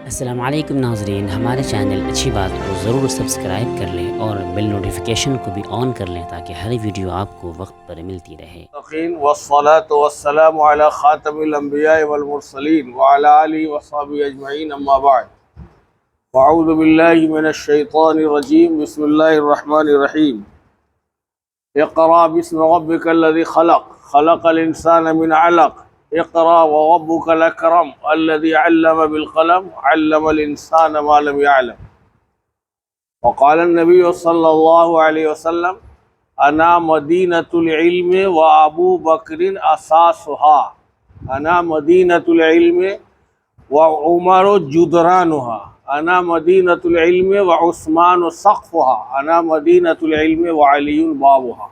السلام علیکم ناظرین، ہمارے چینل اچھی بات کو ضرور سبسکرائب کر لیں اور بیل نوٹیفیکیشن کو بھی آن کر لیں تاکہ ہر ویڈیو آپ کو وقت پر ملتی رہے۔ والصلاة والسلام على خاتم الانبیاء والمرسلین وعلى آلہ وصحبہ اجمعین، اما بعد اعوذ باللہ من الشیطان الرجیم، بسم اللہ الرحمن الرحیم۔ اقرأ باسم ربک الذی خلق، خلق الانسان من علق، اقرأ وربک الاکرم الذی علم بالقلم، علم الانسان ما لم يعلم۔ وقال النبی صلی اللہ علیہ وسلم انا مدینۃ العلم و ابو بکر اساسها، انا مدینۃ العلم و عمر جدرانها، انا مدینۃ العلم و عثمان سقفها، انا مدینۃ العلم و علی بابها۔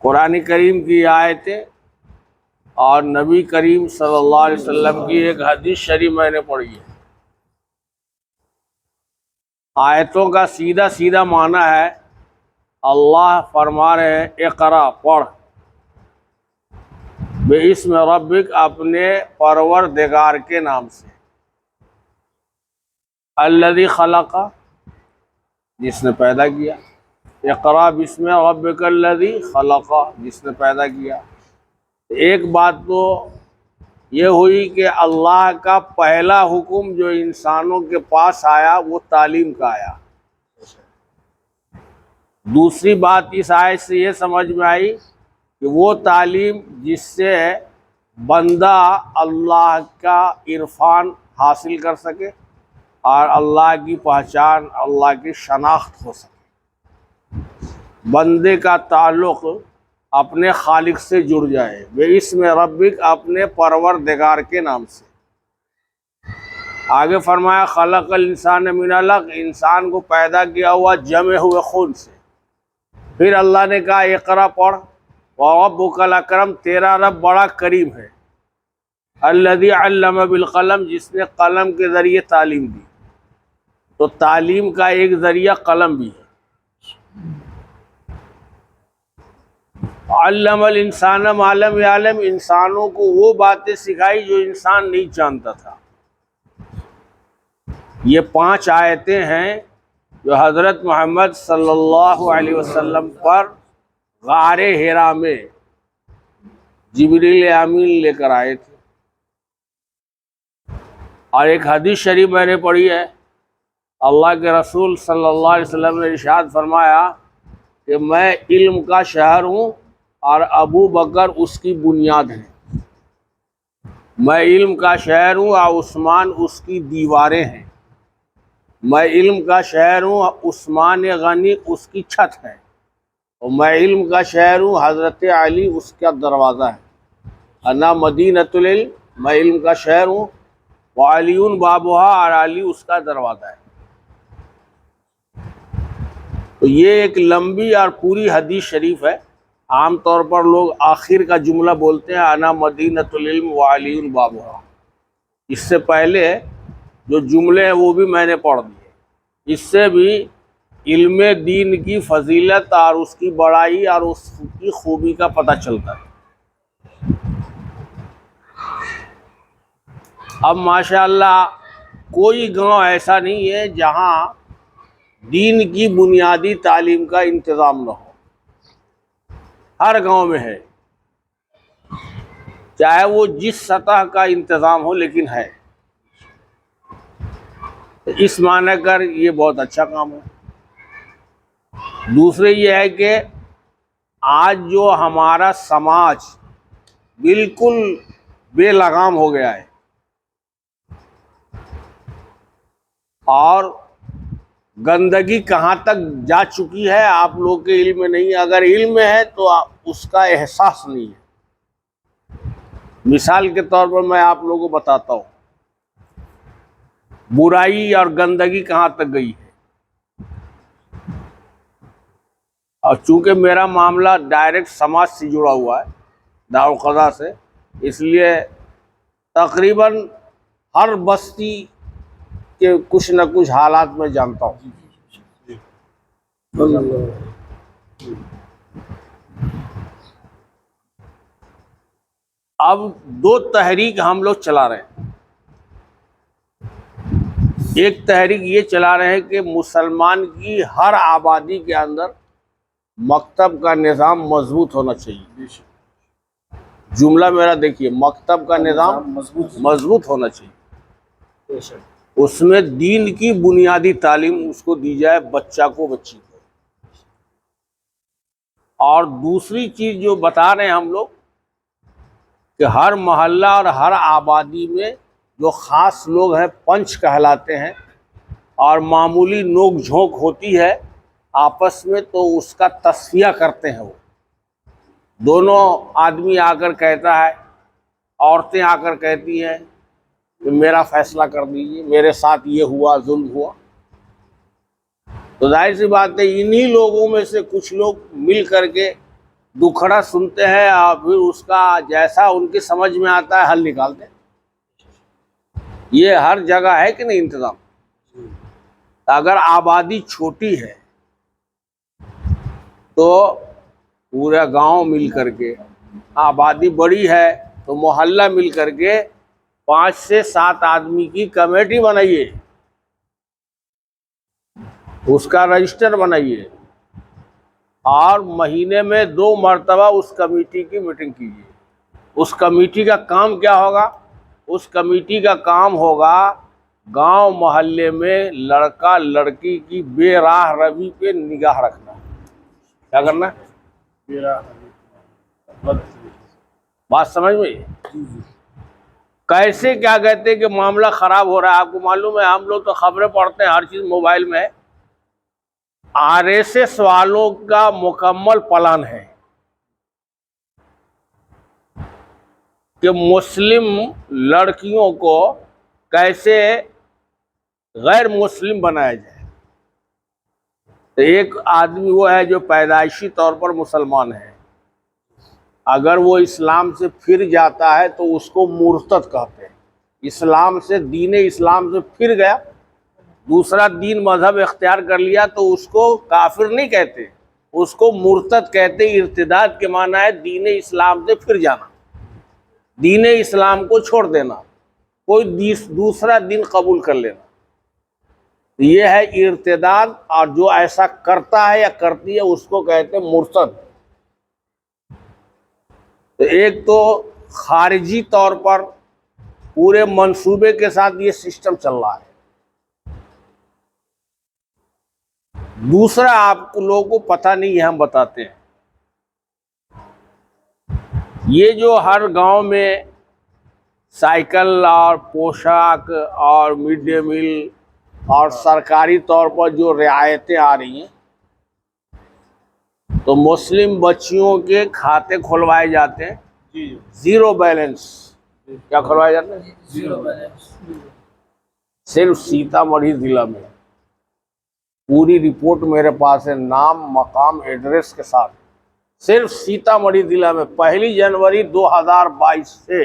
قرآن کریم کی آیتیں اور نبی کریم صلی اللہ علیہ وسلم کی ایک حدیث شریف میں نے پڑھی ہے۔ آیتوں کا سیدھا سیدھا معنی ہے، اللہ فرما رہے ہیں اقرا پڑھ، باسم ربک اپنے پروردگار کے نام سے، الذی خلق جس نے پیدا کیا، اقرا باسم ربک الذی خلق جس نے پیدا کیا۔ ایک بات تو یہ ہوئی کہ اللہ کا پہلا حکم جو انسانوں کے پاس آیا وہ تعلیم کا آیا۔ دوسری بات اس آیت سے یہ سمجھ میں آئی کہ وہ تعلیم جس سے بندہ اللہ کا عرفان حاصل کر سکے اور اللہ کی پہچان، اللہ کی شناخت ہو سکے، بندے کا تعلق اپنے خالق سے جڑ جائے، باسم ربک اپنے پروردگار کے نام سے۔ آگے فرمایا خلق الانسان من علق، انسان کو پیدا کیا ہوا جمے ہوئے خون سے۔ پھر اللہ نے کہا اقرا پڑھ، وربک الاکرم تیرا رب بڑا کریم ہے، الذی علم بالقلم جس نے قلم کے ذریعے تعلیم دی۔ تو تعلیم کا ایک ذریعہ قلم بھی ہے۔ علم الانسان ما لم یعلم، انسانوں کو وہ باتیں سکھائی جو انسان نہیں جانتا تھا۔ یہ 5 آیتیں ہیں جو حضرت محمد صلی اللہ علیہ وسلم پر غار حرا میں جبریل امین لے کر آئے تھے۔ اور ایک حدیث شریف میں نے پڑھی ہے، اللہ کے رسول صلی اللہ علیہ وسلم نے ارشاد فرمایا کہ میں علم کا شہر ہوں اور ابو بکر اس کی بنیاد ہے۔ میں علم کا شہر ہوں اور عثمان اس کی دیواریں ہیں۔ میں علم کا شہر ہوں، عثمان غنی اس کی چھت ہے، اور میں علم کا شہر ہوں، حضرت علی اس کا دروازہ ہے۔ انا مدینۃ العلم، میں علم کا شہر ہوں، وعلی بابها، اور علی اس کا دروازہ ہے۔ تو یہ ایک لمبی اور پوری حدیث شریف ہے۔ عام طور پر لوگ آخر کا جملہ بولتے ہیں انا مدینۃ العلم وعلی بابها، اس سے پہلے جو جملے ہیں وہ بھی میں نے پڑھ دیے۔ اس سے بھی علم دین کی فضیلت اور اس کی بڑائی اور اس کی خوبی کا پتہ چلتا ہے۔ اب ماشاءاللہ کوئی گاؤں ایسا نہیں ہے جہاں دین کی بنیادی تعلیم کا انتظام نہ ہو، ہر گاؤں میں ہے، چاہے وہ جس سطح کا انتظام ہو، لیکن ہے۔ اس معنی کر یہ بہت اچھا کام ہے۔ دوسرے یہ ہے کہ آج جو ہمارا سماج بالکل بے لگام ہو گیا ہے اور گندگی کہاں تک جا چکی ہے آپ لوگ کے علم میں نہیں ہے، اگر علم میں ہے تو اس کا احساس نہیں ہے۔ مثال کے طور پر میں آپ لوگوں کو بتاتا ہوں برائی اور گندگی کہاں تک گئی ہے۔ اور چونکہ میرا معاملہ ڈائریکٹ سماج سے جڑا ہوا ہے، دارالقضا سے، اس لیے تقریباً ہر بستی کے کچھ نہ کچھ حالات میں جانتا ہوں۔ اب 2 تحریک ہم لوگ چلا رہے ہیں۔ ایک تحریک یہ چلا رہے ہیں کہ مسلمان کی ہر آبادی کے اندر مکتب کا نظام مضبوط ہونا چاہیے. جملہ میرا دیکھیے، مکتب کا نظام مضبوط ہونا چاہیے. اس میں دین کی بنیادی تعلیم اس کو دی جائے، بچہ کو، بچی کو. اور دوسری چیز جو بتا رہے ہیں ہم لوگ کہ ہر محلہ اور ہر آبادی میں جو خاص لوگ ہیں پنچ کہلاتے ہیں، اور معمولی نوک جھونک ہوتی ہے آپس میں تو اس کا تصفیہ کرتے ہیں. وہ دونوں آدمی آ کر کہتا ہے، عورتیں آ کر کہتی ہیں کہ میرا فیصلہ کر دیجیے، میرے ساتھ یہ ہوا، ظلم ہوا. تو ظاہر سی بات ہے انہی لوگوں میں سے کچھ لوگ مل کر کے دکھڑا سنتے ہیں اور پھر اس کا جیسا ان کی سمجھ میں آتا ہے حل نکالتے ہیں. یہ ہر جگہ ہے کہ نہیں انتظام؟ اگر آبادی چھوٹی ہے تو پورا گاؤں مل کر کے، آبادی بڑی ہے تو محلہ مل کر کے 5 سے 7 آدمی کی کمیٹی بنائیے، اس کا رجسٹر بنائیے، اور مہینے میں 2 مرتبہ اس کمیٹی کی میٹنگ کیجیے. اس کمیٹی کا کام کیا ہوگا؟ اس کمیٹی کا کام ہوگا گاؤں محلے میں لڑکا لڑکی کی بے راہ روی پہ نگاہ رکھنا. کیا کرنا ہے؟ بات سمجھ میں؟ کیسے کیا کہتے ہیں کہ معاملہ خراب ہو رہا ہے. آپ کو معلوم ہے ہم لوگ تو خبریں پڑھتے ہیں، ہر چیز موبائل میں ہے. RSS والوں کا مکمل پلان ہے کہ مسلم لڑکیوں کو کیسے غیر مسلم بنایا جائے. تو ایک آدمی وہ ہے جو پیدائشی طور پر مسلمان ہے، اگر وہ اسلام سے پھر جاتا ہے تو اس کو مرتد کہتے ہیں. اسلام سے، دین اسلام سے پھر گیا، دوسرا دین مذہب اختیار کر لیا تو اس کو کافر نہیں کہتے، اس کو مرتد کہتے. ارتداد کے معنی ہے دین اسلام سے پھر جانا، دین اسلام کو چھوڑ دینا، کوئی دوسرا دین قبول کر لینا. یہ ہے ارتداد، اور جو ایسا کرتا ہے یا کرتی ہے اس کو کہتے ہیں مرتد. تو ایک تو خارجی طور پر پورے منصوبے کے ساتھ یہ سسٹم چل رہا ہے. دوسرا آپ لوگوں کو پتہ نہیں ہے، ہم بتاتے ہیں. یہ جو ہر گاؤں میں سائیکل اور پوشاک اور مڈ ڈے میل اور سرکاری طور پر جو رعایتیں آ رہی ہیں، تو مسلم بچیوں کے کھاتے کھلوائے جاتے ہیں 0 بیلنس. کیا کھلوائے جاتے ہیں؟ 0 بیلنس. صرف سیتامڑھی ضلع میں پوری رپورٹ میرے پاس ہے، نام، مقام، ایڈریس کے ساتھ. صرف سیتامڑھی ضلع میں 1 جنوری 2022 سے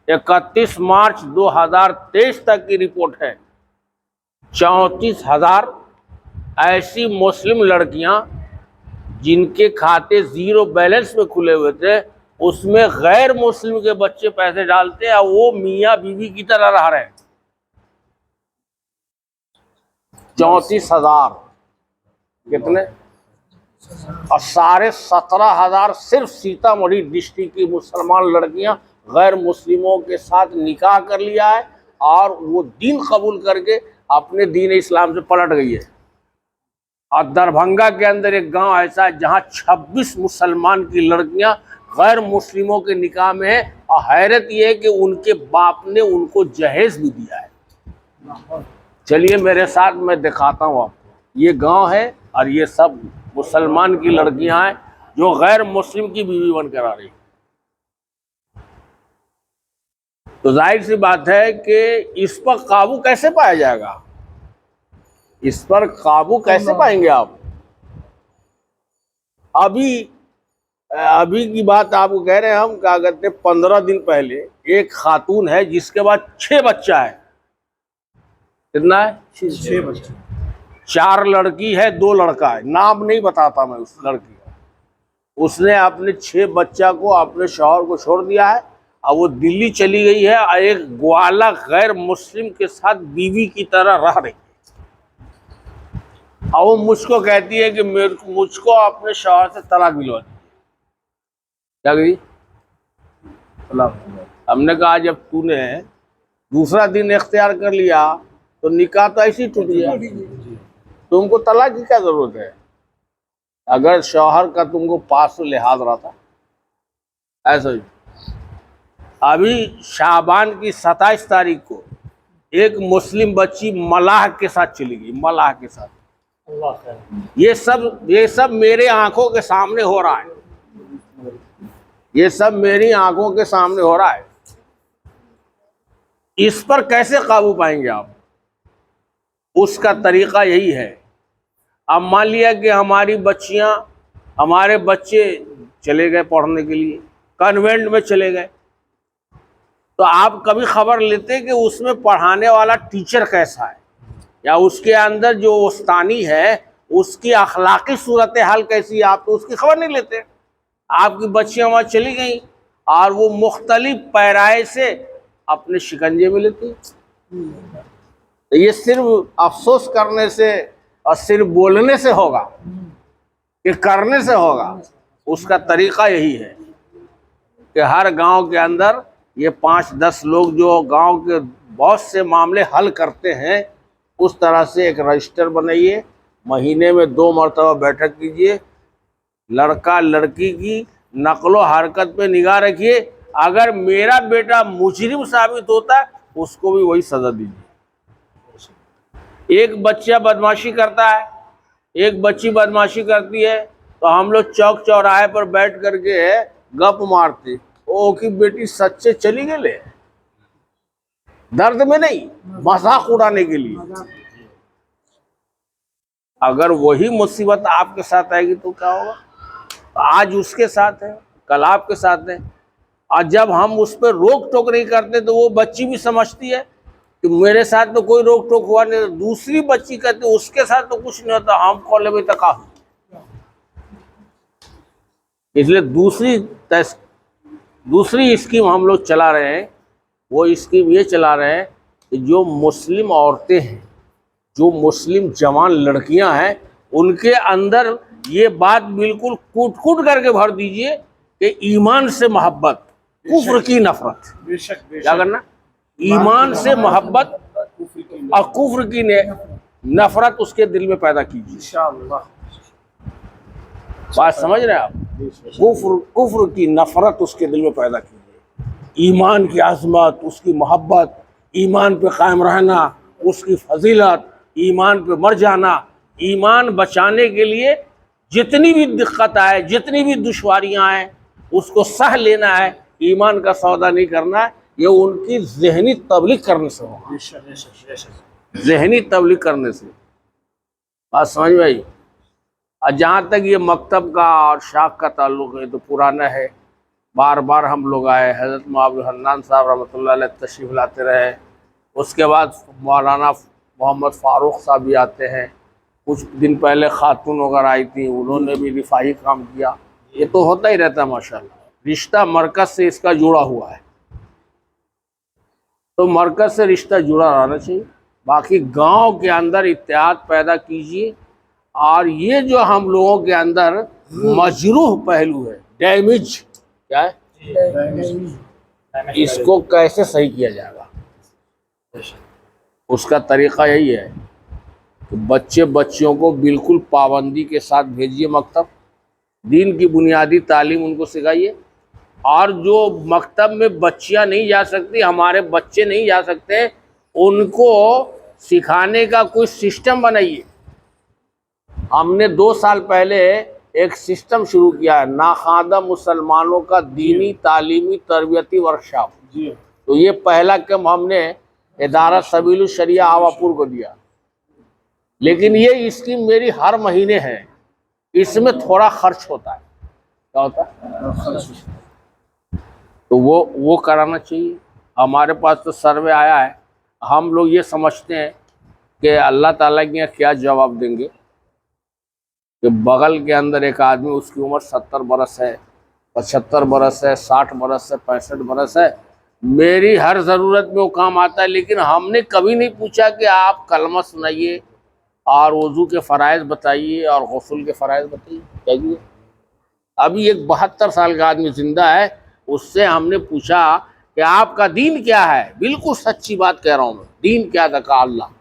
31 مارچ 2023 تک کی رپورٹ ہے، 34,000 ایسی مسلم لڑکیاں جن کے کھاتے 0 بیلنس میں کھلے ہوئے تھے، اس میں غیر مسلم کے بچے پیسے ڈالتے ہیں اور وہ میاں بیوی کی طرح رہ رہے ہیں. 34,000 کتنے؟ اور 17,500 صرف سیتامڑھی ڈسٹرکٹ کی مسلمان لڑکیاں غیر مسلموں کے ساتھ نکاح کر لیا ہے اور وہ دین قبول کر کے اپنے دین اسلام سے پلٹ گئی ہے. اور دربھنگا کے اندر ایک گاؤں ایسا ہے جہاں 26 مسلمان کی لڑکیاں غیر مسلموں کے نکاح میں ہیں، اور حیرت یہ ہے کہ ان کے باپ نے ان کو جہیز بھی دیا ہے. چلیے میرے ساتھ میں دکھاتا ہوں آپ کو. یہ گاؤں ہے اور یہ سب مسلمان کی لڑکیاں ہیں جو غیر مسلم کی بیوی بن کر آ رہی. تو ظاہر سی بات ہے کہ اس پر قابو کیسے پایا جائے گا؟ اس پر قابو کیسے پائیں گے آپ؟ ابھی کی بات آپ کو کہہ رہے ہیں ہم. کیا کہتے ہیں 15 دن پہلے ایک خاتون ہے جس کے بعد 6 بچہ ہے. کتنا ہے؟ 6 بچہ. 4 لڑکی ہے، 2 لڑکا ہے. نام نہیں بتاتا میں اس لڑکی کا. اس نے اپنے 6 بچہ کو اپنے شوہر کو چھوڑ دیا ہے اب وہ دلی چلی گئی ہے اور ایک گوالا غیر مسلم کے ساتھ بیوی کی طرح رہ رہی ہے، اور وہ مجھ کو کہتی ہے کہ مجھ کو اپنے شوہر سے طلاق دلوا دی۔ کیا گئی؟ ہم نے کہا جب تو نے دوسرا دن اختیار کر لیا تو نکاح تو ایسے ہی ٹوٹ گیا، تم کو طلاق کی کیا ضرورت ہے؟ اگر شوہر کا تم کو پاس لحاظ رہتا ایسا ہی۔ ابھی شعبان کی 27 تاریخ کو ایک مسلم بچی ملاح کے ساتھ چلی گئی، ملاح کے ساتھ۔ یہ سب میرے آنکھوں کے سامنے ہو رہا ہے، یہ سب میری آنکھوں کے سامنے ہو رہا ہے۔ اس پر کیسے قابو پائیں گے آپ؟ اس کا طریقہ یہی ہے، اب مان لیا کہ ہماری بچیاں، ہمارے بچے چلے گئے پڑھنے کے لیے، کانوینٹ میں چلے گئے، تو آپ کبھی خبر لیتے کہ اس میں پڑھانے والا ٹیچر کیسا ہے، یا اس کے اندر جو استانی ہے اس کی اخلاقی صورتحال کیسی ہے؟ آپ تو اس کی خبر نہیں لیتے۔ آپ کی بچیاں وہاں چلی گئیں اور وہ مختلف پیرائے سے اپنے شکنجے میں لیتی۔ یہ صرف افسوس کرنے سے اور صرف بولنے سے ہوگا کہ کرنے سے ہوگا؟ اس کا طریقہ یہی ہے کہ ہر گاؤں کے اندر یہ 5-10 لوگ جو گاؤں کے بہت سے معاملے حل کرتے ہیں، اس طرح سے ایک رجسٹر بنائیے، مہینے میں 2 مرتبہ بیٹھک کیجیے، لڑکا لڑکی کی نقل و حرکت پہ نگاہ رکھیے، اگر میرا بیٹا مجرم ثابت ہوتا ہے اس کو بھی وہی سزا دیجیے۔ ایک بچہ بدمعاشی کرتا ہے، ایک بچی بدمعاشی کرتی ہے، تو ہم لوگ چوک چوراہے پر بیٹھ کر کے گپ مارتے، او کی بیٹی سچے چلی گئے لے، درد میں نہیں، مذاق اڑانے کے لیے۔ اگر وہی مصیبت آپ کے ساتھ آئے گی تو کیا ہوگا؟ آج اس کے ساتھ ہے، کل آپ کے ساتھ ہے، اور جب ہم اس پہ روک ٹوک نہیں کرتے تو وہ بچی بھی سمجھتی ہے کہ میرے ساتھ تو کوئی روک ٹوک ہوا نہیں، دوسری بچی کہتی اس کے ساتھ تو کچھ نہیں ہوتا، ہم کھولے میں تکا۔ اس لیے دوسری اسکیم ہم لوگ چلا رہے ہیں، وہ اسکیم یہ چلا رہے ہیں کہ جو مسلم عورتیں ہیں، جو مسلم جوان لڑکیاں ہیں، ان کے اندر یہ بات بالکل کوٹ کوٹ کر کے بھر دیجئے کہ ایمان سے محبت، کفر کی نفرت۔ کیا کرنا؟ ایمان سے محبت اور کفر کی نفرت اس کے دل میں پیدا کیجیے۔ بات سمجھ رہے ہیں آپ؟ کفر کی نفرت اس کے دل میں پیدا کیجیے، ایمان کی عظمت، اس کی محبت، ایمان پہ قائم رہنا، اس کی فضیلت، ایمان پہ مر جانا، ایمان بچانے کے لیے جتنی بھی دقت آئے، جتنی بھی دشواریاں آئیں، اس کو سہ لینا ہے، ایمان کا سودا نہیں کرنا ہے۔ یہ ان کی ذہنی تبلیغ کرنے سے ہوگا، ذہنی تبلیغ کرنے سے۔ بات سمجھ میں آئی؟ اور جہاں تک یہ مکتب کا اور شاخ کا تعلق ہے تو پرانا ہے، بار بار ہم لوگ آئے، حضرت معاذ الحنان صاحب رحمۃ اللہ علیہ تشریف لاتے رہے، اس کے بعد مولانا محمد فاروق صاحب بھی آتے ہیں، کچھ دن پہلے خاتون وغیرہ آئی تھیں، انہوں نے بھی رفاہی کام کیا۔ یہ تو ہوتا ہی رہتا ہے ماشاءاللہ، رشتہ مرکز سے اس کا جڑا ہوا ہے، تو مرکز سے رشتہ جڑا رہنا چاہیے۔ باقی گاؤں کے اندر اتحاد پیدا کیجیے، اور یہ جو ہم لوگوں کے اندر مجروح پہلو ہے، ڈیمیج، کیا ہے، اس کو کیسے صحیح کیا جائے گا؟ اس کا طریقہ یہی ہے کہ بچیوں کو بالکل پابندی کے ساتھ بھیجیے مکتب، دین کی بنیادی تعلیم ان کو سکھائیے، اور جو مکتب میں بچیاں نہیں جا سکتی، ہمارے بچے نہیں جا سکتے، ان کو سکھانے کا کوئی سسٹم بنائیے۔ ہم نے 2 سال پہلے ایک سسٹم شروع کیا ہے، ناخواندہ مسلمانوں کا دینی تعلیمی تربیتی ورکشاپ۔ تو یہ پہلا کم ہم نے ادارہ سبیل الشریعہ آواپور کو دیا، لیکن یہ اسکیم میری ہر مہینے ہے، اس میں تھوڑا خرچ ہوتا ہے۔ کیا ہوتا ہے؟ تو وہ کرانا چاہیے۔ ہمارے پاس تو سروے آیا ہے، ہم لوگ یہ سمجھتے ہیں کہ اللہ تعالیٰ کے یہاں کیا جواب دیں گے کہ بغل کے اندر ایک آدمی، اس کی عمر 70 برس ہے، 75 برس ہے، 60 برس ہے، 65 برس ہے، میری ہر ضرورت میں وہ کام آتا ہے، لیکن ہم نے کبھی نہیں پوچھا کہ آپ کلمہ سنائیے اور وضو کے فرائض بتائیے اور غسل کے فرائض بتائیے، کہیے۔ ابھی ایک 72 سال کا آدمی زندہ ہے، اس سے ہم نے پوچھا کہ آپ کا دین کیا ہے؟ بالکل سچی بات کہہ رہا ہوں میں، دین کیا تھا؟ کہا اللہ۔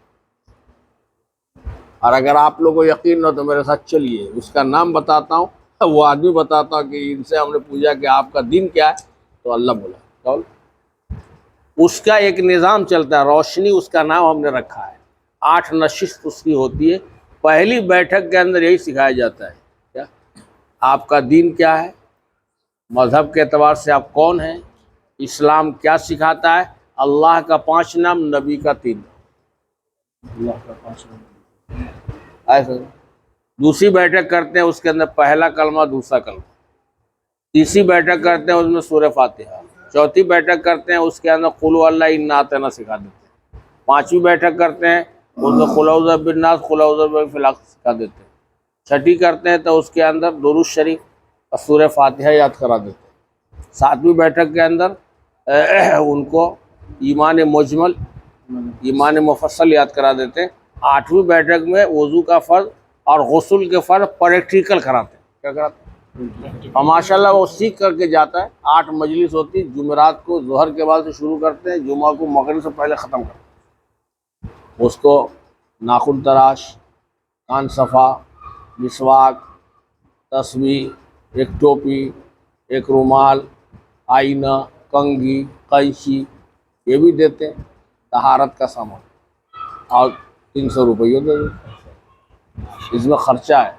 اور اگر آپ لوگوں کو یقین نہ ہو تو میرے ساتھ چلیے، اس کا نام بتاتا ہوں، وہ آدمی بتاتا ہوں کہ ان سے ہم نے پوچھا کہ آپ کا دین کیا ہے، تو اللہ بولا۔ اس کا ایک نظام چلتا ہے، روشنی اس کا نام ہم نے رکھا ہے، 8 نشست اس کی ہوتی ہے، پہلی بیٹھک کے اندر یہی سکھایا جاتا ہے کیا آپ کا دین کیا ہے، مذہب کے اعتبار سے آپ کون ہیں، اسلام کیا سکھاتا ہے، اللہ کا 5 نام، نبی کا 3 نام، اللہ کا 5 نام ایسا۔ دوسری بیٹھک کرتے ہیں، اس کے اندر پہلا کلمہ، دوسرا کلمہ۔ تیسری بیٹھک کرتے ہیں، اس میں سورہ فاتحہ۔ چوتھی بیٹھک کرتے ہیں، اس کے اندر قل هو اللہ انا اعطینا سکھا دیتے ہیں۔ پانچویں بیٹھک کرتے ہیں، اس میں قل اعوذ برب الناس، قل اعوذ برب الفلق سکھا دیتے ہیں۔ چھٹی کرتے ہیں تو اس کے اندر درود شریف اور سورہ فاتحہ یاد کرا دیتے ہیں۔ ساتویں بیٹھک کے اندر ان کو ایمان مجمل، ایمان مفصل یاد کرا دیتے ہیں۔ آٹھویں بیٹھک میں وضو کا فرض اور غسل کے فرض پریکٹیکل کراتے ہیں۔ کیا کراتے ہیں؟ اور ماشاءاللہ وہ سیکھ کر کے جاتا ہے۔ 8 مجلس ہوتی، جمعرات کو ظہر کے بعد سے شروع کرتے ہیں، جمعہ کو مغرب سے پہلے ختم کرتے ہیں۔ اس کو ناخن تراش، کان صفا، مسواک، تسبیح، ایک ٹوپی، ایک رومال، آئینہ، کنگھی، قینچی، یہ بھی دیتے ہیں، طہارت کا سامان، اور 300 روپیہ دے دیتے۔ اس میں خرچہ ہے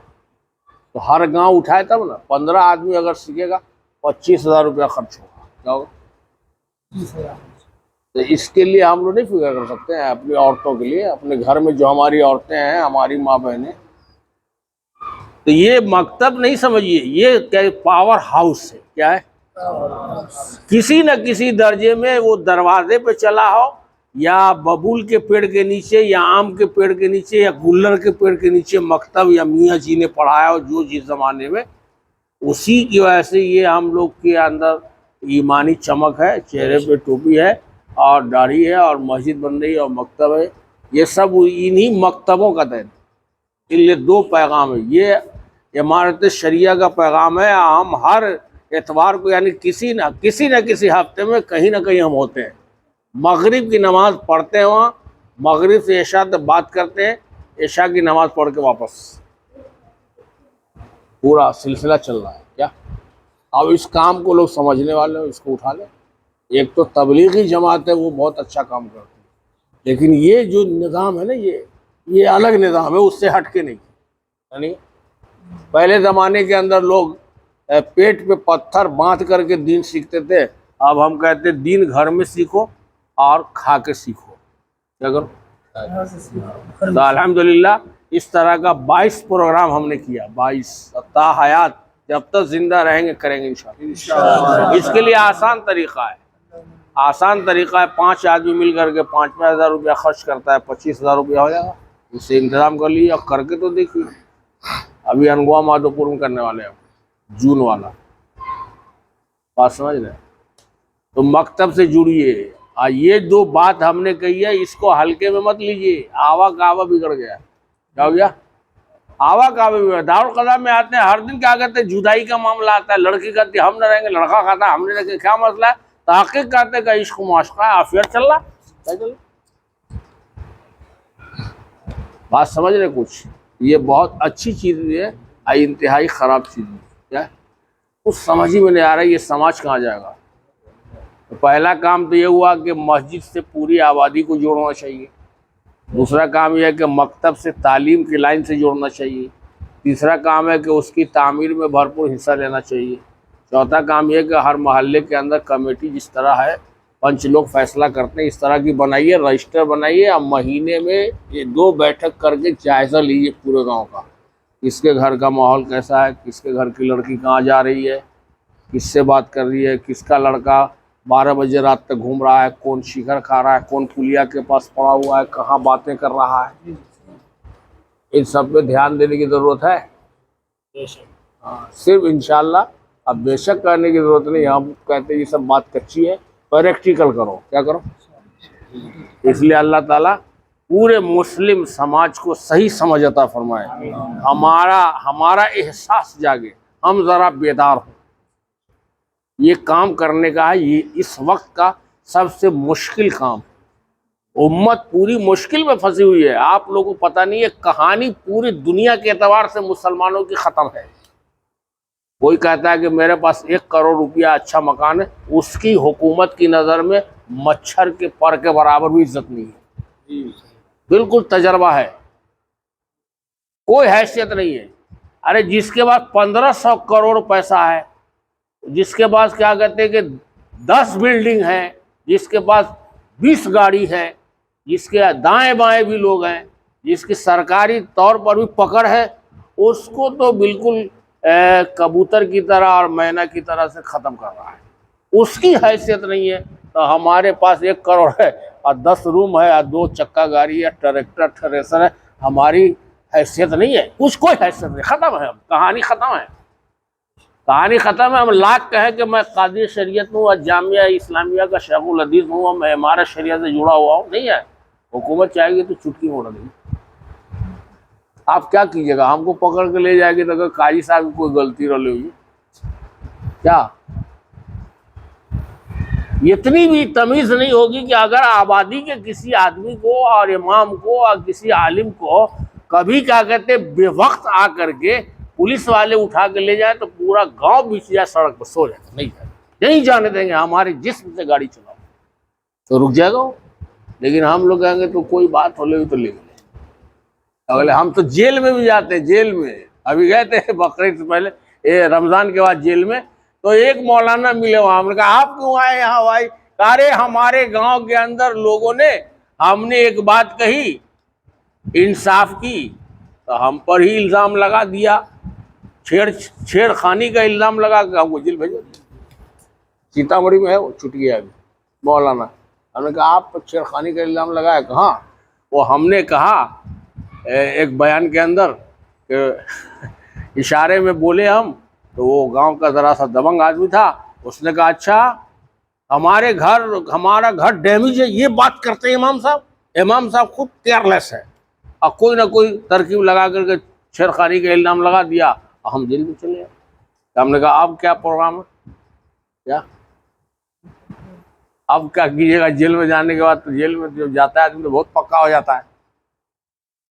تو ہر گاؤں اٹھائے تب نا، 15 آدمی اگر سیکھے گا 25,000 روپیہ خرچ ہوگا، کیا ہوگا؟ تو اس کے لیے ہم لوگ نہیں فکر کر سکتے ہیں اپنی عورتوں کے لیے، اپنے گھر میں جو ہماری عورتیں ہیں، ہماری ماں بہنیں، تو یہ مکتب نہیں سمجھیے، یہ پاور ہاؤس ہے۔ کیا ہے؟ کسی نہ کسی درجے میں وہ دروازے پہ چلا ہو، یا ببول کے پیڑ کے نیچے، یا آم کے پیڑ کے نیچے، یا گلر کے پیڑ کے نیچے مکتب یا میاں جی نے پڑھایا ہو، جو جس زمانے میں، اسی کی وجہ سے یہ ہم لوگ کے اندر ایمانی چمک ہے، چہرے پہ ٹوپی ہے اور داڑھی ہے اور مسجد بن رہی ہے اور مکتب ہے۔ یہ سب انہی مکتبوں کا دین ہے۔ ان لیے 2 پیغام ہے، یہ عمارت شریعہ کا پیغام ہے۔ ہم ہر اتوار کو، یعنی کسی نہ کسی ہفتے میں کہیں نہ کہیں ہم ہوتے ہیں، مغرب کی نماز پڑھتے ہیں، وہاں مغرب سے عشاء تک بات کرتے ہیں، عشاء کی نماز پڑھ کے واپس، پورا سلسلہ چل رہا ہے۔ کیا اب اس کام کو لوگ سمجھنے والے ہیں، اس کو اٹھا لیں۔ ایک تو تبلیغی جماعت ہے، وہ بہت اچھا کام کرتی ہے، لیکن یہ جو نظام ہے نا، یہ الگ نظام ہے، اس سے ہٹ کے نہیں۔ یعنی پہلے زمانے کے اندر لوگ پیٹ پہ پتھر باندھ کر کے دین سیکھتے تھے، اب ہم کہتے ہیں دین گھر میں سیکھو اور کھا کے سیکھو۔ کیا کرو؟ تو الحمدللہ اس طرح کا 22 پروگرام ہم نے کیا، 22 تا حیات، جب تک زندہ رہیں گے کریں گے انشاءاللہ۔ اس کے لیے آسان طریقہ ہے، آسان طریقہ ہے، 5 آدمی مل کر کے 5,000 روپیہ خرچ کرتا ہے، 25,000 روپیہ ہو جائے گا، اس سے انتظام کر لیجیے اور کر کے تو دیکھیے۔ ابھی انگوا مادھوپور میں کرنے والے ہیں، جون والا، بات سمجھ رہے ہیں؟ تو مکتب سے جڑیے۔ یہ 2 بات ہم نے کہی ہے، اس کو ہلکے میں مت لیجیے۔ آوا کعوہ بگڑ گیا، کیا ہو گیا؟ آوا کعوہ بگڑ گیا۔ دارالقضا میں آتے ہیں، ہر دن کیا کہتے ہیں، جدائی کا معاملہ آتا ہے، لڑکی کہتی ہے ہم نہ رہیں گے، لڑکا کہتا ہے ہم نہیں رہیں گے، کیا مسئلہ ہے؟ تحقیق کرتے کہ عشق و معاشقہ ہے، افیئر چل رہا، کیا چل رہا؟ بات سمجھ رہے کچھ؟ یہ بہت اچھی چیز ہے، انتہائی خراب چیز ہے۔ کیا کچھ سمجھ ہی میں نہیں آ رہا ہے، یہ سماج کہاں جائے گا؟ تو پہلا کام تو یہ ہوا کہ مسجد سے پوری آبادی کو جوڑنا چاہیے، دوسرا کام یہ ہے کہ مکتب سے تعلیم کی لائن سے جوڑنا چاہیے، تیسرا کام ہے کہ اس کی تعمیر میں بھرپور حصہ لینا چاہیے، چوتھا کام یہ کہ ہر محلے کے اندر کمیٹی جس طرح ہے، 5 لوگ فیصلہ کرتے ہیں، اس طرح کی بنائیے، رجسٹر بنائیے، اور مہینے میں یہ 2 بیٹھک کر کے جائزہ لیجیے پورے گاؤں کا، کس کے گھر کا ماحول کیسا ہے، کس کے گھر کی لڑکی کہاں جا رہی ہے، کس سے بات کر رہی ہے، کس کا لڑکا 12 بجے رات تک گھوم رہا ہے، کون شکر کھا رہا ہے، کون پلیا کے پاس پڑا ہوا ہے، کہاں باتیں کر رہا ہے۔ ان سب پہ دھیان دینے کی ضرورت ہے۔ صرف انشاءاللہ اب بے شک کرنے کی ضرورت نہیں، ہم کہتے ہیں یہ سب بات کچی ہے، پریکٹیکل کرو، کیا کرو. اس لیے اللہ تعالیٰ پورے مسلم سماج کو صحیح سمجھ عطا فرمائے، ہمارا احساس جاگے، ہم ذرا بیدار ہوں. یہ کام کرنے کا ہے، یہ اس وقت کا سب سے مشکل کام. امت پوری مشکل میں پھنسی ہوئی ہے. آپ لوگوں کو پتہ نہیں ہے، کہانی پوری دنیا کے اعتبار سے مسلمانوں کی ختم ہے. کوئی کہتا ہے کہ میرے پاس 1 کروڑ روپیہ اچھا مکان ہے، اس کی حکومت کی نظر میں مچھر کے پر کے برابر بھی عزت نہیں ہے. بالکل تجربہ ہے، کوئی حیثیت نہیں ہے. ارے جس کے پاس 1500 کروڑ پیسہ ہے، جس کے پاس کیا کہتے ہیں کہ 10 بلڈنگ ہے، جس کے پاس 20 گاڑی ہے، جس کے دائیں بائیں بھی لوگ ہیں، جس کی سرکاری طور پر بھی پکڑ ہے، اس کو تو بالکل کبوتر کی طرح اور مینا کی طرح سے ختم کر رہا ہے. اس کی حیثیت نہیں ہے. تو ہمارے پاس 1 کروڑ ہے اور 10 روم ہے اور 2 چکا گاڑی ہے، ٹریکٹر تھریسر ہے، ہماری حیثیت نہیں ہے. کوئی حیثیت نہیں، ختم ہے. اب کہانی ختم ہے، کہانی ختم ہے. ہم لاکھ کہیں کہ میں قاضی شریعت ہوں اور جامعہ اسلامیہ کا شیخ الحدیث ہوں اور میں امارت شریعت سے جڑا ہوا ہوں، نہیں ہے. حکومت چاہے گی تو چٹکی موڑ دے گی. آپ کیا کیجیے گا؟ ہم کو پکڑ کے لے جائے گی تو اگر قاضی صاحب کی کوئی غلطی رہ ہوئی کیا؟ اتنی بھی تمیز نہیں ہوگی کہ اگر آبادی کے کسی آدمی کو اور امام کو اور کسی عالم کو کبھی کیا کہتے بے وقت آ کر کے پولیس والے اٹھا کے لے جائے تو پورا گاؤں بیچ جائے، سڑک پر سو جائے، نہیں جانے دیں گے. ہمارے جسم سے گاڑی چلاؤ تو رک جائے گا وہ. لیکن ہم لوگ کہیں گے تو کوئی بات ہو لے تو لے گئے. اگلے ہم تو جیل میں بھی جاتے ہیں. جیل میں ابھی گئے تھے بقرعید سے پہلے، رمضان کے بعد جیل میں، تو ایک مولانا ملے وہاں. ہم نے کہا آپ کیوں آئے یہاں بھائی؟ ارے ہمارے گاؤں کے اندر لوگوں نے، ہم نے ایک بات کہی انصاف کی تو ہم پر ہی الزام لگا دیا، چھیڑ خانی کا الزام لگا کے ہم کو جیل بھیجو. سیتامڑھی میں ہے، وہ چھٹ گیا ابھی مولانا. ہم نے کہا آپ پر چھیڑ خانی کا الزام لگایا؟ کہاں؟ وہ ہم نے کہا ایک بیان کے اندر کہ اشارے میں بولے ہم، تو وہ گاؤں کا ذرا سا دبنگ آدمی تھا، اس نے کہا اچھا ہمارا گھر ڈیمیج ہے، یہ بات کرتے ہیں امام صاحب. امام صاحب خود کیئرلیس ہے اور کوئی نہ کوئی ترکیب لگا کر کے چھیڑخانی کا الزام لگا دیا اور ہم جیل میں چلے گئے. ہم نے کہا اب کیا پروگرام ہے؟ کیا اب کیا کیجیے گا؟ جیل میں جانے کے بعد تو جیل میں جو جاتا ہے آدمی تو بہت پکا ہو جاتا ہے،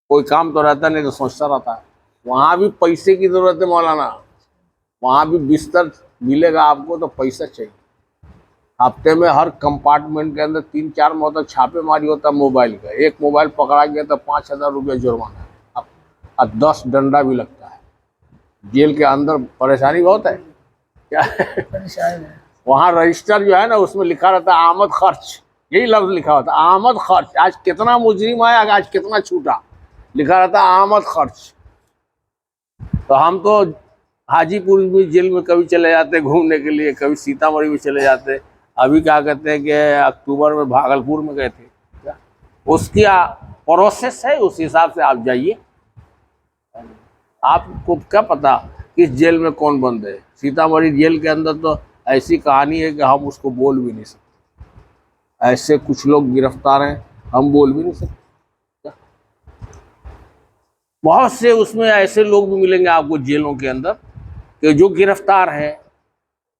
کوئی کام تو رہتا نہیں تو سوچتا رہتا ہے. وہاں بھی پیسے کی ضرورت ہے مولانا، وہاں بھی بستر ملے گا آپ کو تو پیسہ چاہیے. ہفتے میں ہر کمپارٹمنٹ کے اندر 3-4 مرتبہ چھاپے ماری ہوتا ہے موبائل کا. ایک موبائل پکڑا گیا تو 5,000 روپیہ جرمانہ ہے اور 10 ڈنڈا بھی لگتا ہے. جیل کے اندر پریشانی بہت ہے. کیا وہاں رجسٹر جو ہے نا، اس میں لکھا رہتا ہے آمد خرچ، یہی لفظ لکھا ہوتا ہے آمد خرچ. آج کتنا مجرم آیا، آج کتنا چھوٹا، لکھا رہتا ہے آمد خرچ. تو ہم تو حاجی پور بھی جیل میں کبھی چلے جاتے گھومنے کے لیے، کبھی سیتامڑھی بھی چلے جاتے. ابھی کیا کہتے ہیں کہ اکتوبر میں بھاگلپور میں گئے تھے. اس کی پروسیس ہے، اس حساب سے آپ جائیے. آپ کو کیا پتا کس جیل میں کون بند ہے؟ سیتامڑھی جیل کے اندر تو ایسی کہانی ہے کہ ہم اس کو بول بھی نہیں سکتے. ایسے کچھ لوگ گرفتار ہیں، ہم بول بھی نہیں سکتے. بہت سے اس میں ایسے لوگ بھی ملیں گے آپ کو جیلوں کے اندر کہ جو گرفتار ہیں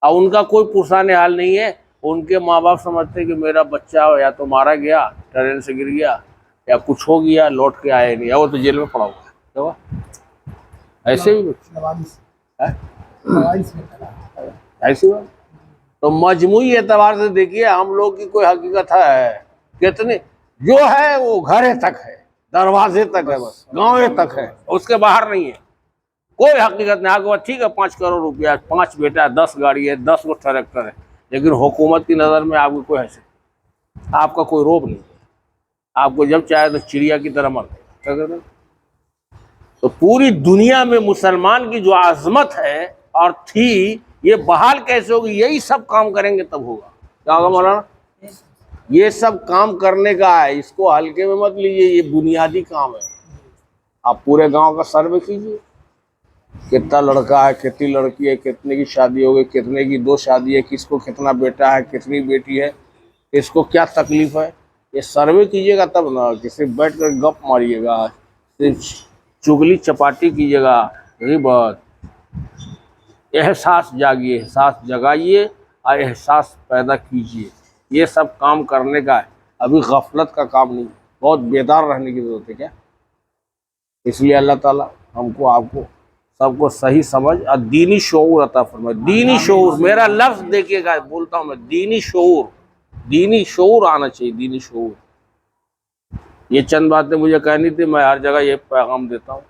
اور ان کا کوئی پرسان حال نہیں ہے. ان کے ماں باپ سمجھتے کہ میرا بچہ یا تو مارا گیا، ٹرین سے گر گیا، یا کچھ ہو گیا، لوٹ کے آئے نہیں، یا وہ تو جیل میں پڑا ہوا ہے. ایسے بھی ایسی بات. تو مجموعی اعتبار سے دیکھیے ہم لوگ کی کوئی حقیقت ہے کتنی؟ جو ہے وہ گھر تک ہے، دروازے تک ہے، بس گاؤں تک ہے، اس کے باہر نہیں ہے. کوئی حقیقت نہیں. آپ کے پاس ٹھیک ہے 5 کروڑ روپیہ، 5 بیٹا ہے، 10 گاڑی ہے، 10 کو ٹریکٹر ہے، لیکن حکومت کی نظر میں آپ کو کوئی حیثیت، آپ کا کوئی روب نہیں ہے. آپ کو جب چاہے تو چڑیا کی طرح مر. تو پوری دنیا میں مسلمان کی جو عظمت ہے اور تھی، یہ بحال کیسے ہوگی؟ یہی سب کام کریں گے تب ہوگا. کیا ہوگا مولانا؟ یہ سب کام کرنے کا ہے، اس کو ہلکے میں مت لیجیے، یہ بنیادی کام ہے. آپ پورے گاؤں کا سروے کیجیے، کتنا لڑکا ہے، کتنی لڑکی ہے، کتنے کی شادی ہو گئی، کتنے کی 2 شادی ہے، کس کو کتنا بیٹا ہے، کتنی بیٹی ہے، کس کو کیا تکلیف ہے، یہ سروے کیجیے گا تب نا، کہ صرف بیٹھ کر گپ ماریے گا، صرف چگلی چپاٹی کیجیے گا، غیبت۔ احساس جاگیے، احساس جگائیے اور احساس پیدا کیجیے، یہ سب کام کرنے کا ہے، ابھی غفلت کا کام نہیں، بہت بیدار رہنے کی ضرورت ہے کیا۔ اس لیے اللہ تعالیٰ ہم کو، آپ کو، سب کو صحیح سمجھ اور دینی شعور عطا فرمائے۔ دینی شعور، میرا لفظ دیکھیے گا، بولتا ہوں میں، دینی شعور، دینی شعور آنا چاہیے، دینی شعور۔ یہ چند باتیں مجھے کہنی تھی، میں ہر جگہ یہ پیغام دیتا ہوں۔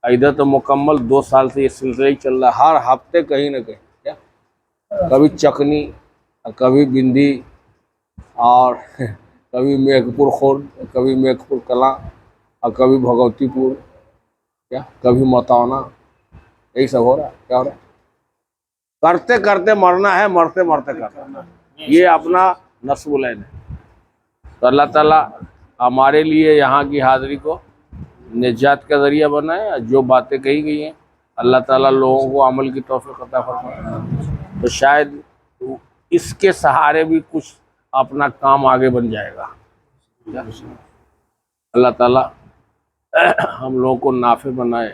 ادھر تو مکمل 2 سال سے یہ سلسلہ ہی چل رہا ہے، ہر ہفتے کہیں نہ کہیں، کیا کبھی چکنی اور کبھی بندی اور کبھی میک پور خورد، کبھی میک پور کلاں اور کبھی بھگوتی پور، کیا کبھی متانا، یہی سب ہو رہا ہے۔ کیا ہو رہا ہے؟ کرتے کرتے مرنا ہے، مرتے مرتے کرنا ہے، یہ اپنا نصب العین ہے۔ تو اللہ تعالیٰ ہمارے لیے یہاں کی حاضری کو نجات کا ذریعہ بنائے، اور جو باتیں کہی گئی ہیں اللہ تعالیٰ لوگوں کو عمل کی توفیق عطا فرمائے، تو شاید اس کے سہارے بھی کچھ اپنا کام آگے بن جائے گا۔ اللہ تعالیٰ ہم لوگوں کو نافع بنائے،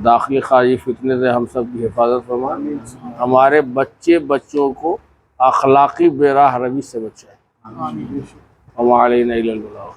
داخلی خارجی فتنے سے ہم سب کی حفاظت فرمائے، ہمارے بچوں کو اخلاقی بے راہ روی سے بچائے۔ وما علینا الا البلاغ۔